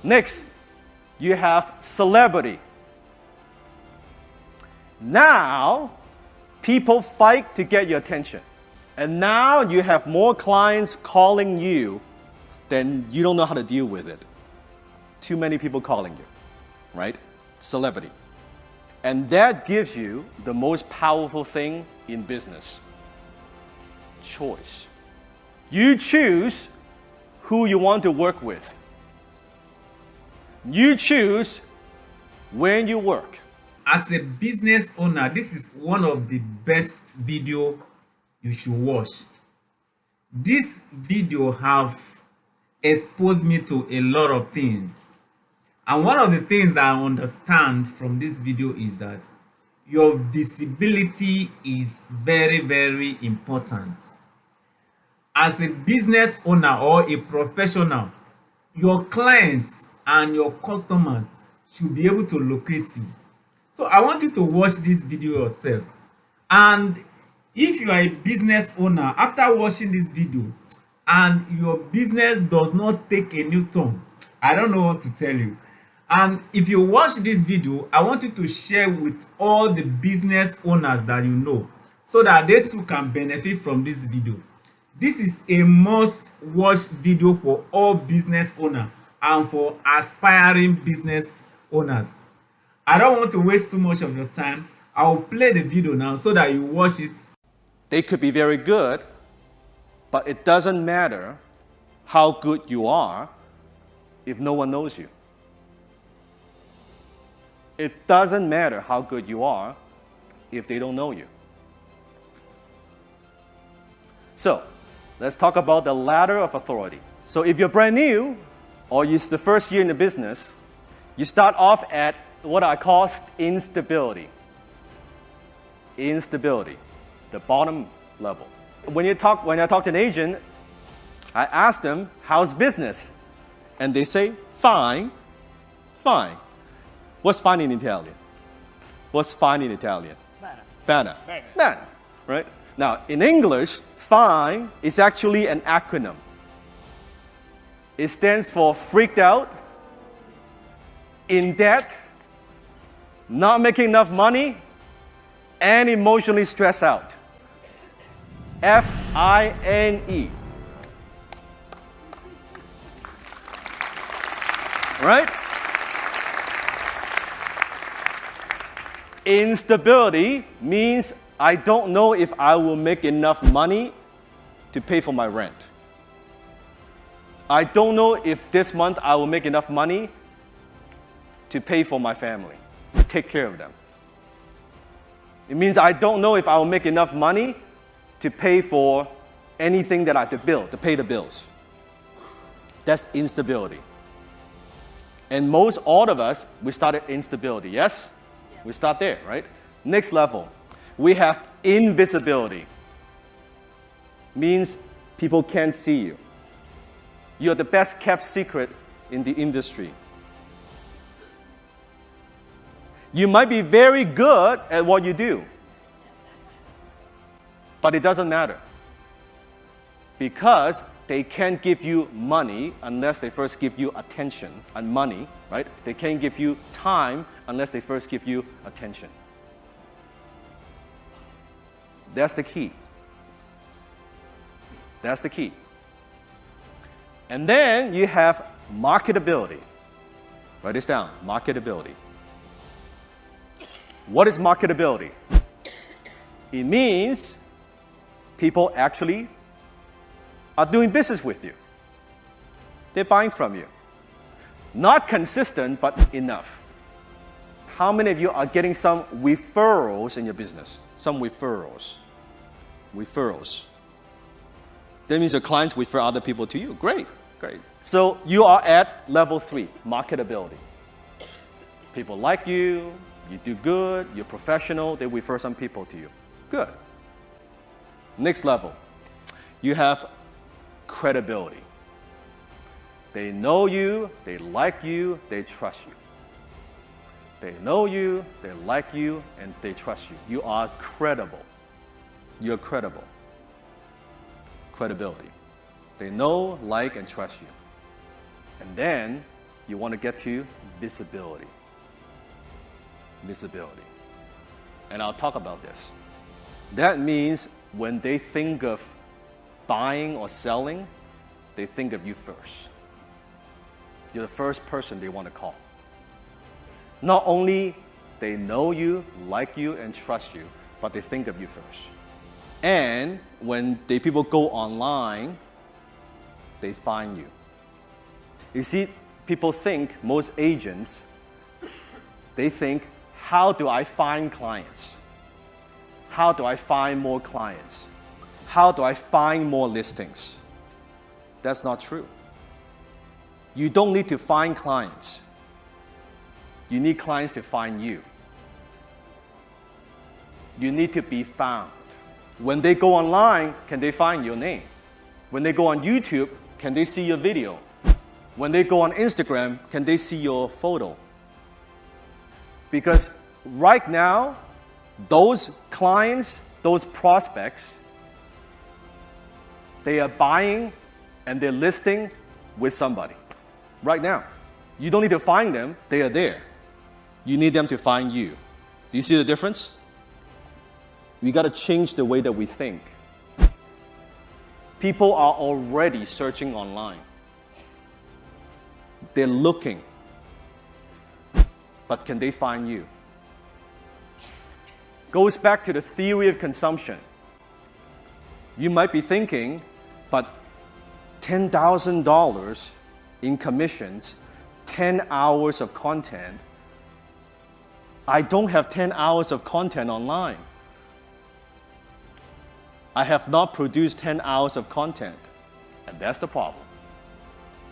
Next, you have celebrity. Now, people fight to get your attention. And now you have more clients calling you than you don't know how to deal with it. Too many people calling you, right? Celebrity. And that gives you the most powerful thing in business. Choice. You choose who you want to work with. You choose when you work. As a business owner, this is one of the best video you should watch. This video have exposed me to a lot of things. And one of the things that I understand from this video is that your visibility is very, very important. As a business owner or a professional, your clients and your customers should be able to locate you. So I want you to watch this video yourself. And if you are a business owner, after watching this video and your business does not take a new turn, I don't know what to tell you. And if you watch this video, I want you to share with all the business owners that you know so that they too can benefit from this video. This is a must-watch video for all business owners and for aspiring business owners. I don't want to waste too much of your time. I will play the video now so that you watch it. They could be very good, but it doesn't matter how good you are if no one knows you. It doesn't matter how good you are if they don't know you. So, let's talk about the ladder of authority. So if you're brand new, or it's the first year in the business, you start off at what I call instability. Instability, the bottom level. When I talk to an agent, I ask them, how's business? And they say, fine, fine. What's fine in Italian? What's fine in Italian? Bene. Bene, right? Now, in English, fine is actually an acronym. It stands for freaked out, in debt, not making enough money, and emotionally stressed out. F-I-N-E. Right? Instability means I don't know if I will make enough money to pay for my rent. I don't know if this month I will make enough money to pay for my family, to take care of them. It means I don't know if I will make enough money to pay for anything that I have to build, to pay the bills. That's instability. And all of us, we started instability, yes? We start there, right? Next level, we have invisibility. Means people can't see you. You're the best kept secret in the industry. You might be very good at what you do, but it doesn't matter because they can't give you money unless they first give you attention and money, right? They can't give you time unless they first give you attention. That's the key. That's the key. And then you have marketability. Write this down, marketability. What is marketability? It means people actually are doing business with you. They're buying from you. Not consistent, but enough. How many of you are getting some referrals in your business? Some referrals. Referrals. That means your clients refer other people to you. Great, great. So you are at level 3, marketability. People like you, you do good, you're professional, they refer some people to you. Good. Next level, you have credibility. They know you, they like you, they trust you. They know you, they like you, and they trust you. You are credible. You're credible. Credibility. They know, like, and trust you. And then you want to get to visibility. Visibility. And I'll talk about this. That means when they think of buying or selling, they think of you first. You're the first person they want to call. Not only they know you, like you, and trust you, but they think of you first. And when people go online, they find you. You see, people think, most agents, they think, how do I find clients? How do I find more clients? How do I find more listings? That's not true. You don't need to find clients. You need clients to find you. You need to be found. When they go online, can they find your name? When they go on YouTube, can they see your video? When they go on Instagram, can they see your photo? Because right now, those clients, those prospects, they are buying and they're listing with somebody right now. You don't need to find them, they are there. You need them to find you. Do you see the difference? We got to change the way that we think. People are already searching online. They're looking. But can they find you? Goes back to the theory of consumption. You might be thinking, but $10,000 in commissions, 10 hours of content. I don't have 10 hours of content online. I have not produced 10 hours of content. And that's the problem.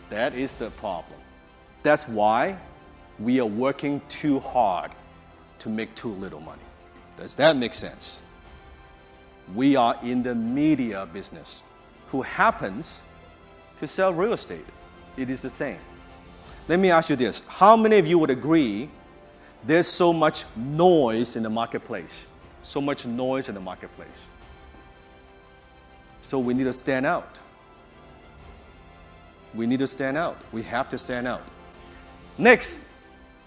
That is the problem. That's why we are working too hard to make too little money. Does that make sense? We are in the media business, who happens to sell real estate. It is the same. Let me ask you this. How many of you would agree there's so much noise in the marketplace? So much noise in the marketplace. So we need to stand out. We need to stand out. We have to stand out. Next,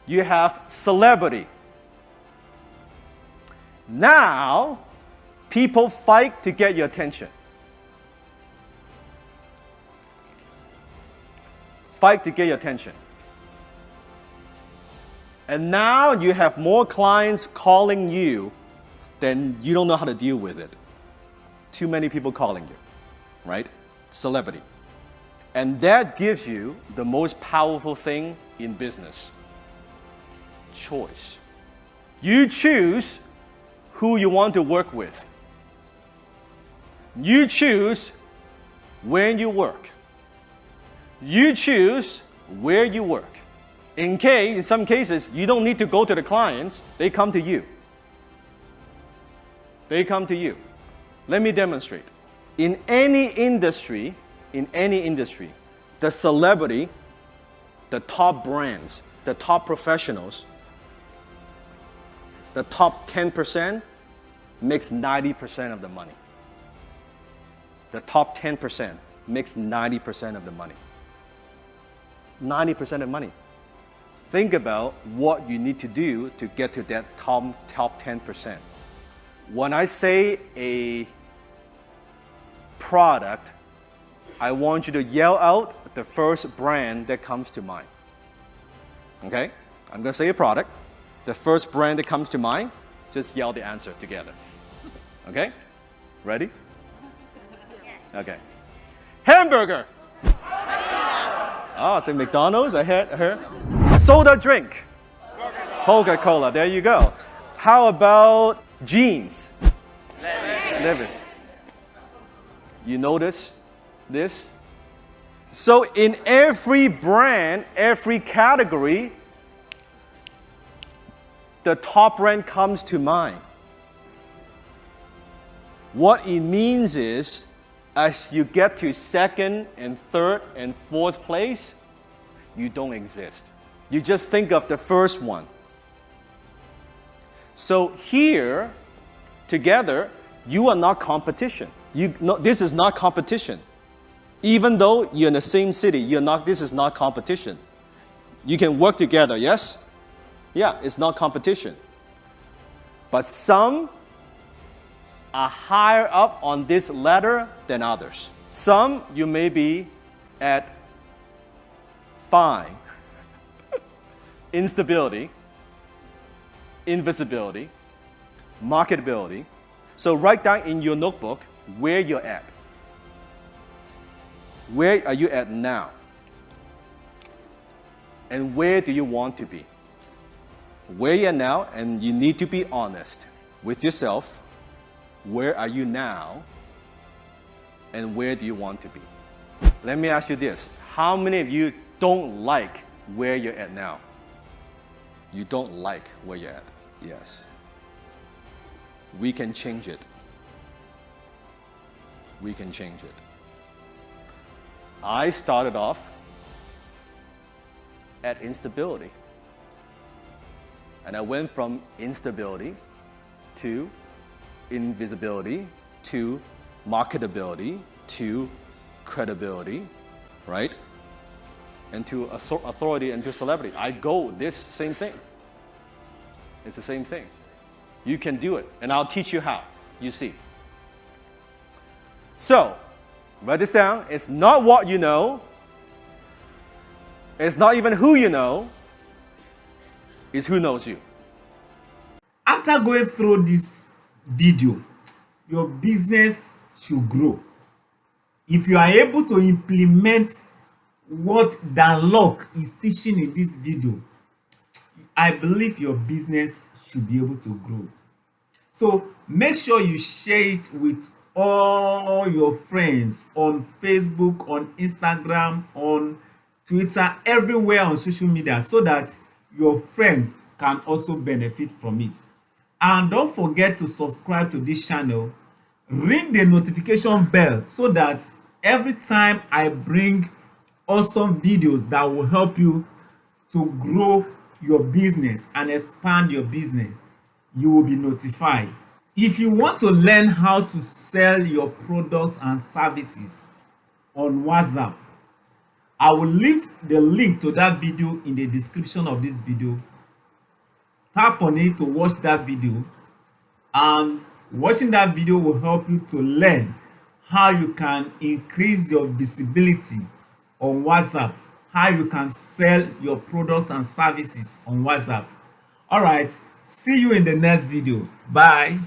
you have celebrity. Now, people fight to get your attention. Fight to get your attention. And now you have more clients calling you than you don't know how to deal with it. Too many people calling you, right? Celebrity. And that gives you the most powerful thing in business. Choice. You choose who you want to work with. You choose when you work. You choose where you work. In some cases, you don't need to go to the clients. They come to you. They come to you. Let me demonstrate. In any industry, the celebrity, the top brands, the top professionals, the top 10% makes 90% of the money. The top 10% makes 90% of the money. 90% of money. Think about what you need to do to get to that top 10%. When I say a product, I want you to yell out the first brand that comes to mind. Okay? I'm going to say a product. The first brand that comes to mind, just yell the answer together. Okay? Ready? Okay. Hamburger. Oh, say McDonald's. I heard. Soda drink. Coca-Cola. There you go. How about jeans? Levi's. You notice this? So in every brand, every category, the top brand comes to mind. What it means is, as you get to second and third and fourth place, you don't exist. You just think of the first one. So here, together, you are not competition. This is not competition. Even though you're in the same city, this is not competition. You can work together, yes? Yeah, it's not competition. But some are higher up on this ladder than others. Some you may be at fine, instability, invisibility, marketability. So write down in your notebook where you're at. Where are you at now? And where do you want to be? Where you're now, and you need to be honest with yourself. Where are you now? And where do you want to be? Let me ask you this. How many of you don't like where you're at now? You don't like where you're at. Yes. We can change it. We can change it. I started off at instability. And I went from instability to invisibility to marketability to credibility, right? And to authority and to celebrity. I go this same thing. It's the same thing. You can do it, and I'll teach you how. You see. So, write this down. It's not what you know. It's not even who you know. It's who knows you. After going through this video, your business should grow. If you are able to implement what Dan Lok is teaching in this video, I believe your business should be able to grow. So make sure you share it with all your friends on Facebook, on Instagram, on Twitter, everywhere on social media, so that your friend can also benefit from it. And don't forget to subscribe to this channel. Ring the notification bell so that every time I bring awesome videos that will help you to grow your business and expand your business, you will be notified. If you want to learn how to sell your products and services on WhatsApp, I will leave the link to that video in the description of this video. Tap on it to watch that video, and watching that video will help you to learn how you can increase your visibility on WhatsApp, how you can sell your products and services on WhatsApp. All right, see you in the next video. Bye.